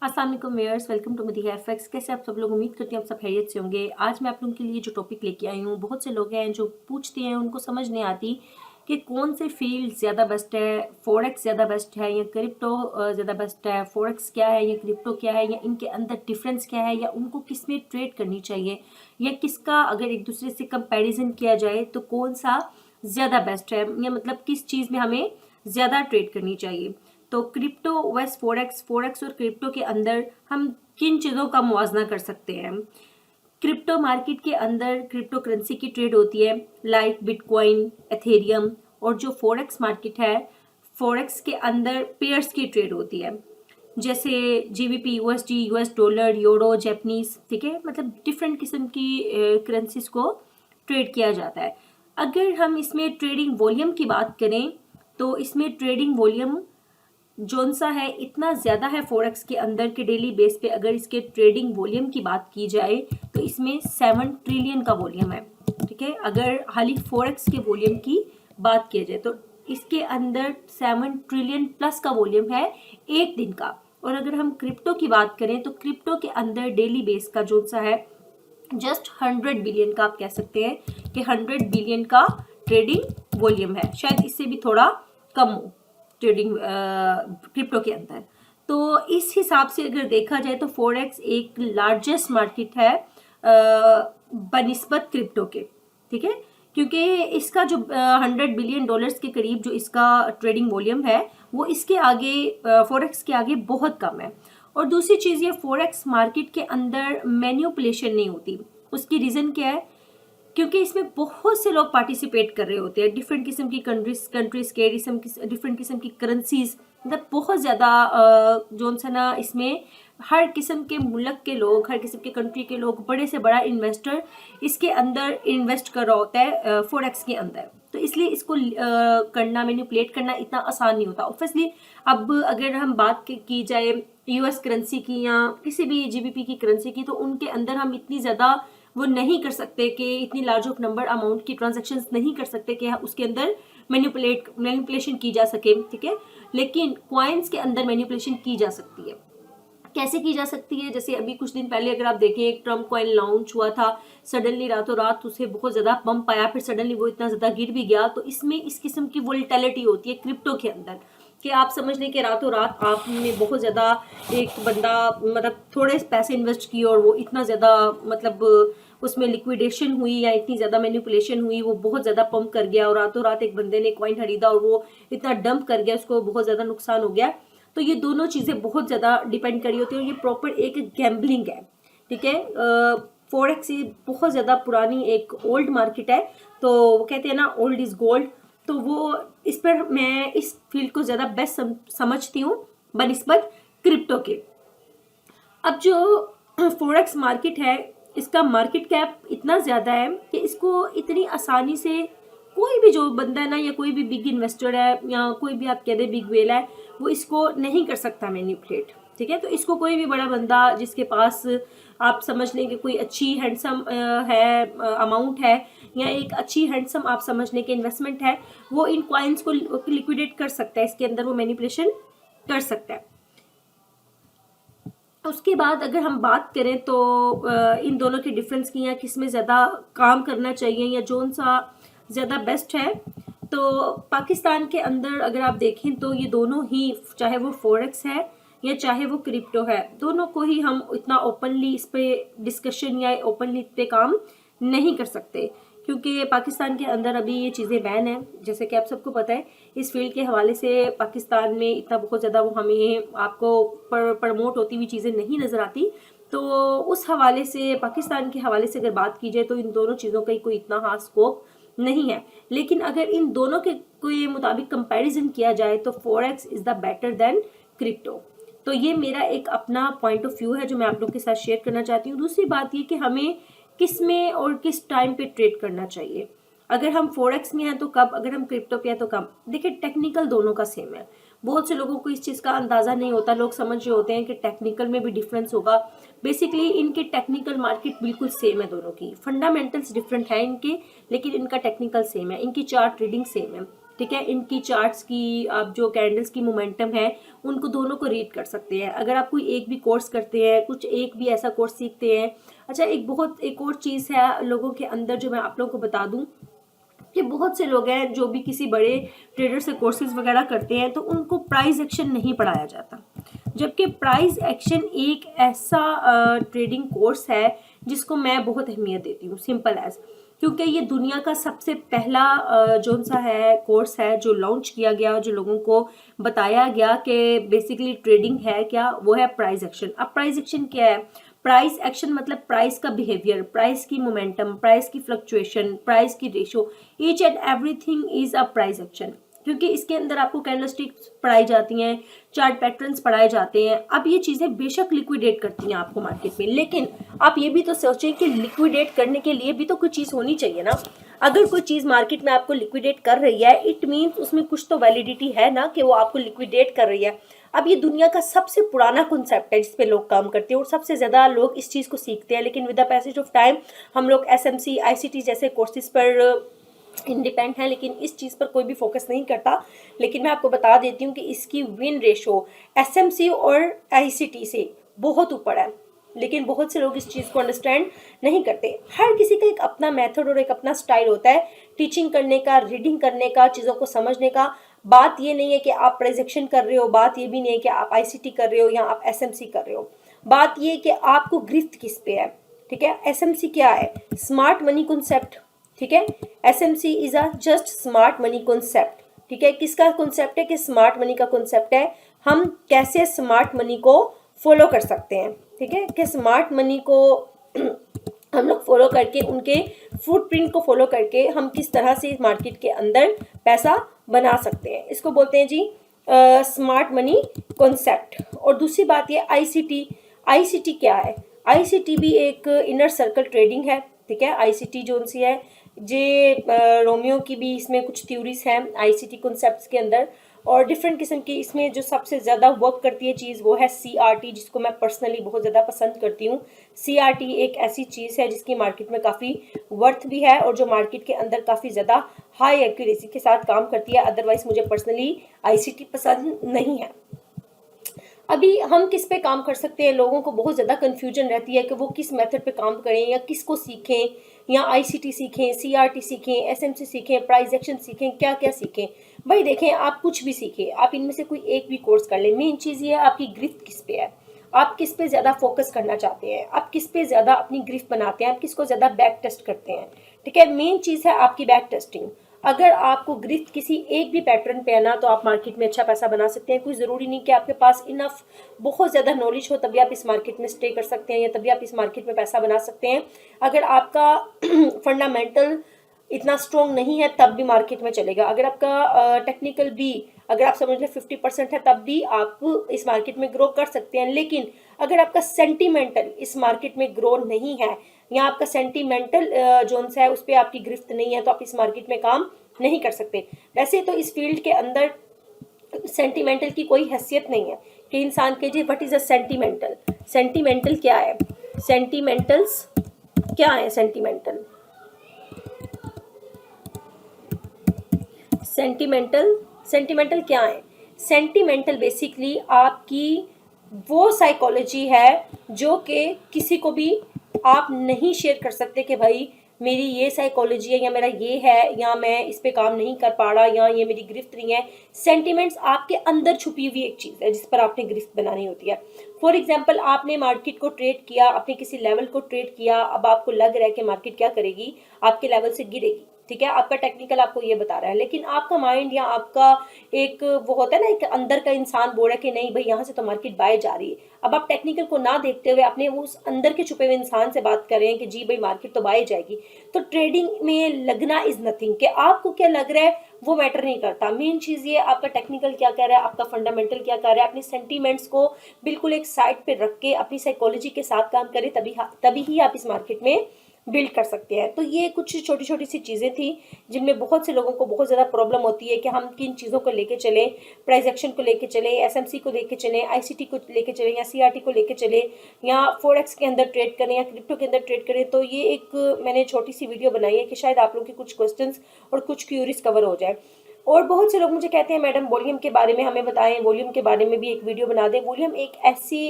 अस्सलाम वालेकुम viewers, welcome to Madiha FX. कैसे आप सब लोग? उम्मीद करती हूँ आप सब खैरियत से होंगे। आज मैं आप लोगों के लिए जो टॉपिक लेके आई हूँ, बहुत से लोग हैं जो पूछते हैं, उनको समझ नहीं आती कि कौन से फील्ड ज़्यादा बेस्ट है, फॉरेक्स ज़्यादा बेस्ट है या क्रिप्टो ज़्यादा बेस्ट है। फॉरेक्स क्या है या क्रिप्टो क्या है, या इनके अंदर डिफरेंस क्या है, या उनको किस में ट्रेड करनी चाहिए, या किसका अगर एक दूसरे से कंपेरिजन किया जाए तो कौन सा ज़्यादा बेस्ट है, या मतलब किस चीज़ में हमें ज़्यादा ट्रेड करनी चाहिए। तो क्रिप्टो वैस फोरेक्स, फोरेक्स और क्रिप्टो के अंदर हम किन चीज़ों का मुआवजा कर सकते हैं। क्रिप्टो मार्केट के अंदर क्रिप्टो करेंसी की ट्रेड होती है, लाइक बिटकॉइन, एथेरियम। और जो फोरेक्स मार्केट है, फोरेक्स के अंदर पेयर्स की ट्रेड होती है, जैसे GBP, USD, US dollar, euro, Japanese. ठीक है, मतलब डिफरेंट किस्म की करेंसीज को ट्रेड किया जाता है। अगर हम इसमें ट्रेडिंग वॉल्यूम की बात करें तो इसमें ट्रेडिंग वॉल्यूम जोन सा है, इतना ज़्यादा है फोरेक्स के अंदर के डेली बेस पे अगर इसके ट्रेडिंग वॉल्यूम की बात की जाए तो इसमें 7 ट्रिलियन का वॉल्यूम है। ठीक है, अगर खाली फोरेक्स के वॉल्यूम की बात की जाए तो इसके अंदर 7 ट्रिलियन प्लस का वॉल्यूम है एक दिन का। और अगर हम क्रिप्टो की बात करें तो क्रिप्टो के अंदर डेली बेस का जोन सा है जस्ट 100 बिलियन का, आप कह सकते हैं कि 100 बिलियन का ट्रेडिंग वॉल्यूम है, शायद इससे भी थोड़ा कम हो ट्रेडिंग क्रिप्टो के अंदर। तो इस हिसाब से अगर देखा जाए तो फोरेक्स एक लार्जेस्ट मार्केट है बनिस्बत क्रिप्टो के। ठीक है, क्योंकि इसका जो 100 बिलियन डॉलर्स के करीब जो इसका ट्रेडिंग वॉल्यूम है वो इसके आगे, फोरेक्स के आगे बहुत कम है। और दूसरी चीज़, ये फोरेक्स मार्केट के अंदर मैन्युपुलेशन नहीं होती। उसकी रीज़न क्या है? क्योंकि इसमें बहुत से लोग पार्टिसिपेट कर रहे होते हैं, डिफरेंट किस्म की कंट्रीज के डिफरेंट किस्म की करेंसीज, मतलब बहुत ज़्यादा जो सा ना इसमें हर किस्म के मुल्क के लोग, हर किस्म के कंट्री के लोग, बड़े से बड़ा इन्वेस्टर इसके अंदर इन्वेस्ट कर रहा होता है फोरेक्स के अंदर। तो इसलिए इसको करना, मैनिपुलेट करना इतना आसान नहीं होता ऑब्वियसली। अब अगर हम बात की जाए यूएस करेंसी की या किसी भी जीबीपी की करेंसी की, तो उनके अंदर हम इतनी ज़्यादा वो नहीं कर सकते कि इतनी लार्ज ऑफ नंबर अमाउंट की ट्रांजैक्शंस नहीं कर सकते कि उसके अंदर मैनिपुलेशन की जा सके। ठीक है, लेकिन कॉइन्स के अंदर मैनिपुलेशन की जा सकती है। कैसे की जा सकती है? जैसे अभी कुछ दिन पहले अगर आप देखें, एक ट्रम्प कॉइन लॉन्च हुआ था, सडनली रातों रात उसे बहुत ज़्यादा पंप आया, फिर सडनली वो इतना ज़्यादा गिर भी गया। तो इसमें इस किस्म की वोलेटिलिटी होती है क्रिप्टो के अंदर, कि आप समझ लें कि रातों रात आपने बहुत ज़्यादा, एक बंदा मतलब थोड़े पैसे इन्वेस्ट किए और वो इतना ज़्यादा, मतलब उसमें लिक्विडेशन हुई या इतनी ज़्यादा मैनिपुलेशन हुई, वो बहुत ज़्यादा पंप कर गया और रातों रात एक बंदे ने कॉइन खरीदा और वो इतना डंप कर गया, उसको बहुत ज़्यादा नुकसान हो गया। तो ये दोनों चीज़ें बहुत ज़्यादा डिपेंड करी होती है और ये प्रॉपर एक गैम्बलिंग है। ठीक है, फोरेक्स बहुत ज़्यादा पुरानी एक ओल्ड मार्केट है, तो वो कहते हैं ना ओल्ड इज़ गोल्ड। तो वो इस पर मैं इस फील्ड को ज़्यादा बेस्ट समझती हूँ बनिस्बत क्रिप्टो के। अब जो फोरेक्स मार्केट है, इसका मार्केट कैप इतना ज़्यादा है कि इसको इतनी आसानी से कोई भी जो बंदा है ना, या कोई भी बिग इन्वेस्टर है, या कोई भी आप कह दे बिग वेल है, वो इसको नहीं कर सकता मैनिपुलेट। ठीक है, तो इसको कोई भी बड़ा बंदा जिसके पास आप समझ लें कि कोई अच्छी हैंडसम है अमाउंट है, या एक अच्छी हैंडसम आप समझ लें कि इन्वेस्टमेंट है, वो इन कॉइन्स को लिक्विडेट कर सकता है, इसके अंदर वो मैनिपुलेशन कर सकता है। उसके बाद अगर हम बात करें तो इन दोनों के डिफरेंस की, या किस में ज़्यादा काम करना चाहिए या जोन सा ज़्यादा बेस्ट है, तो पाकिस्तान के अंदर अगर आप देखें तो ये दोनों ही, चाहे वो फॉरेक्स है या चाहे वो क्रिप्टो है, दोनों को ही हम इतना ओपनली इस पे डिस्कशन या ओपनली इस पे काम नहीं कर सकते, क्योंकि पाकिस्तान के अंदर अभी ये चीज़ें बैन है। जैसे कि आप सबको पता है, इस फील्ड के हवाले से पाकिस्तान में इतना बहुत ज़्यादा वो हमें आपको प्रमोट होती हुई चीज़ें नहीं नज़र आती। तो उस हवाले से, पाकिस्तान के हवाले से अगर बात की जाए तो इन दोनों चीज़ों का कोई इतना खास स्कोप नहीं है। लेकिन अगर इन दोनों के मुताबिक कंपैरिजन किया जाए तो forex is the better than crypto. तो ये मेरा एक अपना पॉइंट ऑफ व्यू है जो मैं आप लोग के साथ शेयर करना चाहती हूँ। दूसरी बात ये कि हमें किस में और किस टाइम पे ट्रेड करना चाहिए। अगर हम फोरेक्स में हैं तो कब, अगर हम क्रिप्टो पे हैं तो कब। देखिए, टेक्निकल दोनों का सेम है। बहुत से लोगों को इस चीज़ का अंदाज़ा नहीं होता, लोग समझ रहे होते हैं कि टेक्निकल में भी डिफरेंस होगा। बेसिकली इनके टेक्निकल मार्केट बिल्कुल सेम है, दोनों की फंडामेंटल्स डिफरेंट है इनके, लेकिन इनका टेक्निकल सेम है, इनकी चार्ट रीडिंग सेम है। ठीक है, इनकी चार्ट्स की आप जो कैंडल्स की मोमेंटम है उनको दोनों को रीड कर सकते हैं। अगर आप कोई एक भी कोर्स करते हैं, कुछ एक भी ऐसा कोर्स सीखते हैं। अच्छा, एक और चीज़ है लोगों के अंदर जो मैं आप लोगों को बता दूं कि बहुत से लोग हैं जो भी किसी बड़े ट्रेडर से कोर्सेज वगैरह करते हैं तो उनको प्राइस एक्शन नहीं पढ़ाया जाता, जबकि प्राइस एक्शन एक ऐसा ट्रेडिंग कोर्स है जिसको मैं बहुत अहमियत देती हूँ, सिंपल एज, क्योंकि ये दुनिया का सबसे पहला जो सा है कोर्स है जो लॉन्च किया गया, जो लोगों को बताया गया कि बेसिकली ट्रेडिंग है क्या, वो है प्राइस एक्शन। अब प्राइस एक्शन क्या है? प्राइस एक्शन मतलब प्राइस का बिहेवियर, प्राइस की मोमेंटम, प्राइस की फ्लक्चुएशन, प्राइस की ratio, each and everything is a price action, क्योंकि इसके अंदर आपको कैंडलस्टिक्स पढ़ाई जाती हैं, चार्ट पैटर्न्स पढ़ाए जाते हैं। अब ये चीज़ें बेशक लिक्विडेट करती हैं आपको मार्केट में, लेकिन आप ये भी तो सोचें कि लिक्विडेट करने के लिए भी तो कोई चीज़ होनी चाहिए ना। अगर कोई चीज़ मार्केट में आपको लिक्विडेट कर रही है, इट मीन्स उसमें कुछ तो वैलिडिटी है ना कि वो आपको लिक्विडेट कर रही है। अब ये दुनिया का सबसे पुराना कॉन्सेप्ट है जिस पे लोग काम करते हैं और सबसे ज़्यादा लोग इस चीज़ को सीखते हैं, लेकिन with the passage of time हम लोग SMC ICT जैसे कोर्सेज पर इंडिपेंडेंट है, लेकिन इस चीज़ पर कोई भी फोकस नहीं करता। लेकिन मैं आपको बता देती हूँ कि इसकी विन रेशो SMC और ICT से बहुत ऊपर है, लेकिन बहुत से लोग इस चीज़ को अंडरस्टैंड नहीं करते। हर किसी का एक अपना मेथड और एक अपना स्टाइल होता है टीचिंग करने का, रीडिंग करने का, चीज़ों को समझने का। बात ये नहीं है कि आप प्रेजेक्शन कर रहे हो, बात ये भी नहीं है कि आप ICT कर रहे हो या आप SMC कर रहे हो। बात ये है कि आपको गिरफ्त किस पे है। ठीक है, SMC क्या है? Smart money concept. ठीक है, SMC is a just smart money concept. ठीक है, किसका कॉन्सेप्ट है? कि स्मार्ट मनी का कॉन्सेप्ट है, हम कैसे स्मार्ट मनी को फॉलो कर सकते हैं। ठीक है, कि स्मार्ट मनी को हम लोग फॉलो करके, उनके फुटप्रिंट को फॉलो करके हम किस तरह से इस मार्केट के अंदर पैसा बना सकते हैं, इसको बोलते हैं जी स्मार्ट मनी कॉन्सेप्ट। और दूसरी बात ये ICT। ICT क्या है? ICT भी एक इनर सर्कल ट्रेडिंग है। ठीक है, ICT जो सी है जे रोमियो की भी इसमें कुछ थ्योरीज हैं ICT कॉन्सेप्ट्स के अंदर, और डिफरेंट किस्म की इसमें जो सबसे ज़्यादा वर्क करती है चीज़ वो है CRT, जिसको मैं पर्सनली बहुत ज़्यादा पसंद करती हूँ। CRT एक ऐसी चीज़ है जिसकी मार्केट में काफ़ी वर्थ भी है और जो मार्केट के अंदर काफ़ी ज़्यादा हाई एक्यूरेसी के साथ काम करती है। अदरवाइज मुझे पर्सनली ICT पसंद नहीं है। अभी हम किस पे काम कर सकते हैं? लोगों को बहुत ज़्यादा कन्फ्यूजन रहती है कि वो किस मेथड पे काम करें या किसको सीखें, या ICT सीखें, CRT सीखें, SMC सीखें, प्राइस एक्शन सीखें, क्या क्या सीखें। भाई देखें, आप कुछ भी सीखें, आप इनमें से कोई एक भी कोर्स कर लें। मेन चीज़ ये है आपकी गिरफ्त किस पे है, आप किस पे ज़्यादा फोकस करना चाहते हैं, आप किस पे ज़्यादा अपनी गिरफ्त बनाते हैं, आप किसको ज़्यादा बैक टेस्ट करते हैं। ठीक है, मेन चीज़ है आपकी बैक टेस्टिंग। अगर आपको गिरफ्त किसी एक भी पैटर्न पे है ना, तो आप मार्केट में अच्छा पैसा बना सकते हैं। कोई ज़रूरी नहीं कि आपके पास इनफ बहुत ज़्यादा नॉलेज हो तभी आप इस मार्केट में स्टे कर सकते हैं या तभी आप इस मार्केट में पैसा बना सकते हैं। अगर आपका फंडामेंटल इतना स्ट्रॉन्ग नहीं है तब भी मार्केट में चलेगा। अगर आपका टेक्निकल भी, अगर आप समझ लें 50% है, तब भी आप इस मार्केट में ग्रो कर सकते हैं। लेकिन अगर आपका सेंटिमेंटल इस मार्केट में ग्रो नहीं है या आपका सेंटिमेंटल जोन है उस पर आपकी गिरफ्त नहीं है, तो आप इस मार्केट में काम नहीं कर सकते। वैसे तो इस फील्ड के अंदर सेंटिमेंटल की कोई हैसियत नहीं है कि इंसान के जी what is a sentimental. Sentimental क्या है? सेंटिमेंटल्स क्या है? सेंटिमेंटल क्या है? सेंटिमेंटल बेसिकली आपकी वो साइकोलॉजी है जो कि किसी को भी आप नहीं शेयर कर सकते कि भाई मेरी ये साइकोलॉजी है या मेरा ये है या मैं इस पे काम नहीं कर पा रहा या ये मेरी गिरफ्त नहीं है। सेंटिमेंट्स आपके अंदर छुपी हुई एक चीज़ है जिस पर आपने गिरफ्त बनानी होती है। फॉर एग्जाम्पल, आपने मार्केट को ट्रेड किया, आपने किसी लेवल को ट्रेड किया, अब आपको लग रहा है कि मार्केट क्या करेगी, आपके लेवल से गिरेगी। ठीक है, आपका टेक्निकल आपको ये बता रहा है, लेकिन आपका माइंड या आपका एक वो होता है ना, एक अंदर का इंसान बोल रहा है कि नहीं भाई यहाँ से तो मार्केट बाय जा रही है। अब आप टेक्निकल को ना देखते हुए अपने उस अंदर के छुपे हुए इंसान से बात कर रहे हैं कि जी भाई मार्केट तो बाय जाएगी। तो ट्रेडिंग में लगना इज नथिंग, कि आपको क्या लग रहा है वो मैटर नहीं करता। मेन चीज़ ये आपका टेक्निकल क्या कह रहा है, आपका फंडामेंटल क्या कह रहा है। अपने सेंटीमेंट्स को बिल्कुल एक साइड पे रख के अपनी साइकोलॉजी के साथ काम करें, तभी ही आप इस मार्केट में बिल्ड कर सकते हैं। तो ये कुछ छोटी छोटी सी चीज़ें थी जिनमें बहुत से लोगों को बहुत ज़्यादा प्रॉब्लम होती है कि हम किन चीज़ों को लेके चलें, प्राइस एक्शन को लेके चलें, SMC को लेके चलें, ICT को लेके चलें या CRT को लेके चलें या फोरेक्स के अंदर ट्रेड करें या क्रिप्टो के अंदर ट्रेड करें। तो ये एक मैंने छोटी सी वीडियो बनाई है कि शायद आप लोगों के कुछ क्वेश्चंस और कुछ क्यूरीज कवर हो जाए। और बहुत से लोग मुझे कहते हैं मैडम वॉल्यूम के बारे में हमें बताएं, वॉल्यूम के बारे में भी एक वीडियो बना दें। वॉल्यूम एक ऐसी